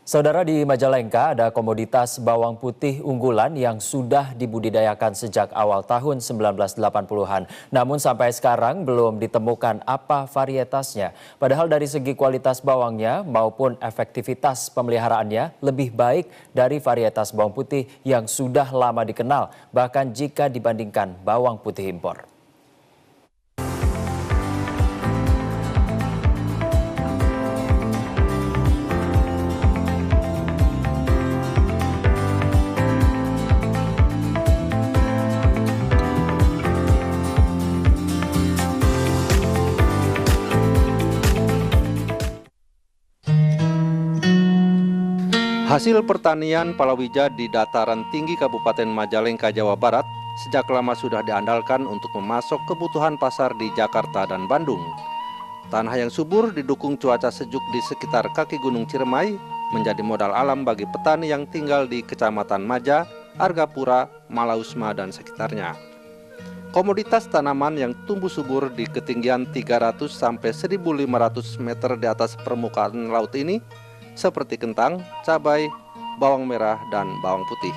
Saudara, di Majalengka ada komoditas bawang putih unggulan yang sudah dibudidayakan sejak awal tahun 1980-an. Namun sampai sekarang belum ditemukan apa varietasnya. Padahal dari segi kualitas bawangnya maupun efektivitas pemeliharaannya lebih baik dari varietas bawang putih yang sudah lama dikenal, bahkan jika dibandingkan bawang putih impor. Hasil pertanian palawija di dataran tinggi Kabupaten Majalengka, Jawa Barat sejak lama sudah diandalkan untuk memasok kebutuhan pasar di Jakarta dan Bandung. Tanah yang subur didukung cuaca sejuk di sekitar kaki Gunung Ciremai menjadi modal alam bagi petani yang tinggal di Kecamatan Maja, Argapura, Malausma, dan sekitarnya. Komoditas tanaman yang tumbuh subur di ketinggian 300 sampai 1.500 meter di atas permukaan laut ini seperti kentang, cabai, bawang merah, dan bawang putih.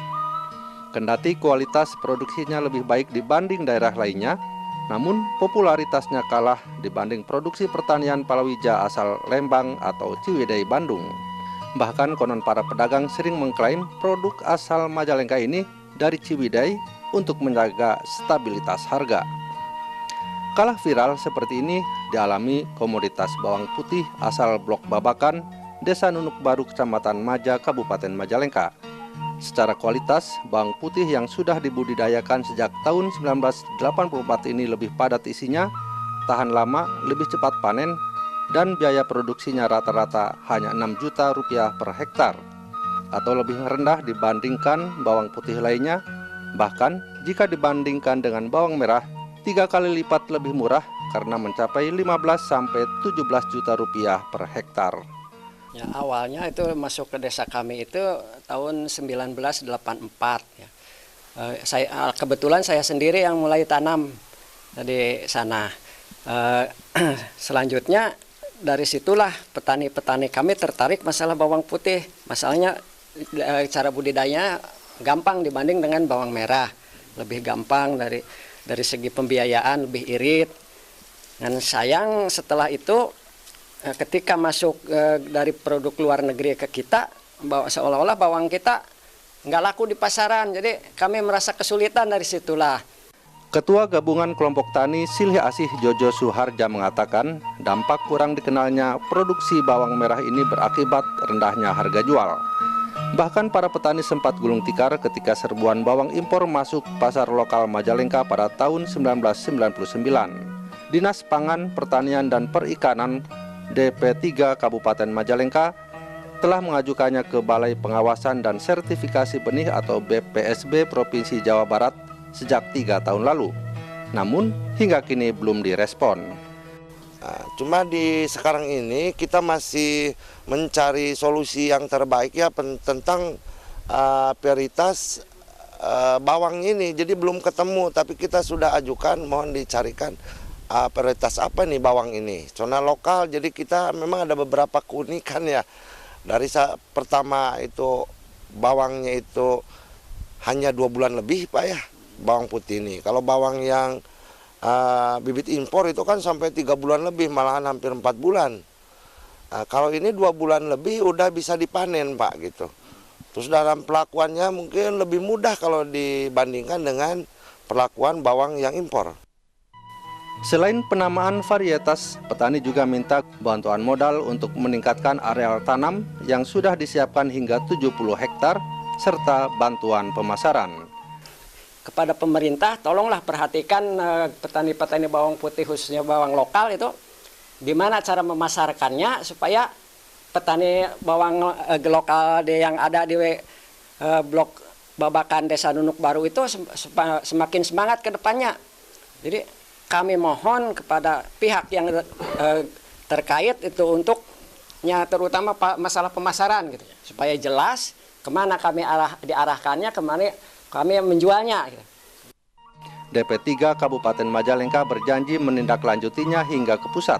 Kendati kualitas produksinya lebih baik dibanding daerah lainnya, namun popularitasnya kalah dibanding produksi pertanian palawija asal Lembang atau Ciwidey, Bandung. Bahkan konon para pedagang sering mengklaim produk asal Majalengka ini dari Ciwidey untuk menjaga stabilitas harga. Kalah viral seperti ini dialami komoditas bawang putih asal Blok Babakan, Desa Nunuk Baru, Kecamatan Maja, Kabupaten Majalengka. Secara kualitas, bawang putih yang sudah dibudidayakan sejak tahun 1984 ini lebih padat isinya, tahan lama, lebih cepat panen, dan biaya produksinya rata-rata hanya 6 juta rupiah per hektar, atau lebih rendah dibandingkan bawang putih lainnya. Bahkan jika dibandingkan dengan bawang merah, 3 kali lipat lebih murah karena mencapai 15 sampai 17 juta rupiah per hektar. Ya, awalnya itu masuk ke desa kami itu tahun 1984 ya. Kebetulan saya sendiri yang mulai tanam di sana. Selanjutnya dari situlah petani-petani kami tertarik masalah bawang putih. Masalahnya cara budidayanya gampang dibanding dengan bawang merah. Lebih gampang dari segi pembiayaan, lebih irit. Dan sayang setelah itu ketika masuk dari produk luar negeri ke kita, seolah-olah bawang kita nggak laku di pasaran. Jadi kami merasa kesulitan dari situlah. Ketua Gabungan Kelompok Tani Silih Asih Jojo Suharja mengatakan dampak kurang dikenalnya produksi bawang merah ini berakibat rendahnya harga jual. Bahkan para petani sempat gulung tikar ketika serbuan bawang impor masuk pasar lokal Majalengka pada tahun 1999. Dinas Pangan, Pertanian, dan Perikanan DP3 Kabupaten Majalengka telah mengajukannya ke Balai Pengawasan dan Sertifikasi Benih atau BPSB Provinsi Jawa Barat sejak 3 tahun lalu. Namun hingga kini belum direspon. Cuma di sekarang ini kita masih mencari solusi yang terbaik ya tentang prioritas bawang ini. Jadi belum ketemu, tapi kita sudah ajukan, mohon dicarikan prioritas apa nih bawang ini. Zona lokal, jadi kita memang ada beberapa keunikan ya. Dari pertama itu bawangnya itu hanya 2 bulan lebih Pak ya, bawang putih ini. Kalau bawang yang bibit impor itu kan sampai 3 bulan lebih, malahan hampir 4 bulan. Kalau ini 2 bulan lebih udah bisa dipanen Pak gitu. Terus dalam pelakuannya mungkin lebih mudah kalau dibandingkan dengan perlakuan bawang yang impor. Selain penamaan varietas, petani juga minta bantuan modal untuk meningkatkan areal tanam yang sudah disiapkan hingga 70 hektar, serta bantuan pemasaran. Kepada pemerintah, tolonglah perhatikan petani-petani bawang putih khususnya bawang lokal itu, di mana cara memasarkannya supaya petani bawang lokal yang ada di Blok Babakan Desa Nunuk Baru itu semakin semangat ke depannya. Jadi kami mohon kepada pihak yang terkait itu untuknya terutama masalah pemasaran gitu, supaya jelas kemana kami diarahkannya, kemana kami menjualnya. Gitu. DP3 Kabupaten Majalengka berjanji menindaklanjutinya hingga ke pusat.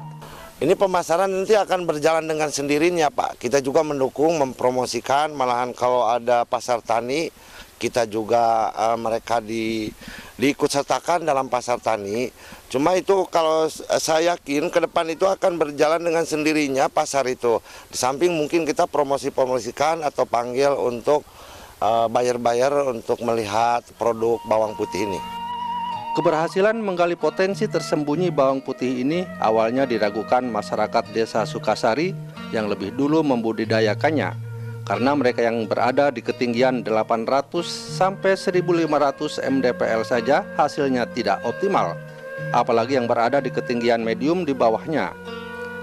Ini pemasaran nanti akan berjalan dengan sendirinya, Pak. Kita juga mendukung, mempromosikan, malahan kalau ada pasar tani, kita juga mereka diikut sertakan dalam pasar tani. Cuma itu kalau saya yakin ke depan itu akan berjalan dengan sendirinya pasar itu. Di samping mungkin kita promosikan atau panggil untuk buyer-buyer untuk melihat produk bawang putih ini. Keberhasilan menggali potensi tersembunyi bawang putih ini awalnya diragukan masyarakat desa Sukasari yang lebih dulu membudidayakannya karena mereka yang berada di ketinggian 800 sampai 1.500 mdpl saja hasilnya tidak optimal, apalagi yang berada di ketinggian medium di bawahnya.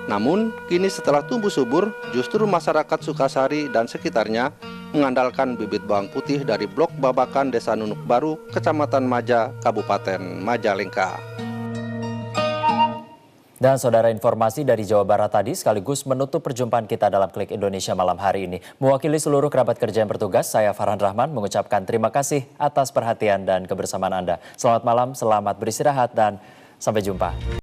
Namun, kini setelah tumbuh subur, justru masyarakat Sukasari dan sekitarnya mengandalkan bibit bawang putih dari Blok Babakan Desa Nunuk Baru, Kecamatan Maja, Kabupaten Majalengka. Dan saudara, informasi dari Jawa Barat tadi sekaligus menutup perjumpaan kita dalam Klik Indonesia malam hari ini. Mewakili seluruh kerabat kerja yang bertugas, saya Farhan Rahman mengucapkan terima kasih atas perhatian dan kebersamaan Anda. Selamat malam, selamat beristirahat, dan sampai jumpa.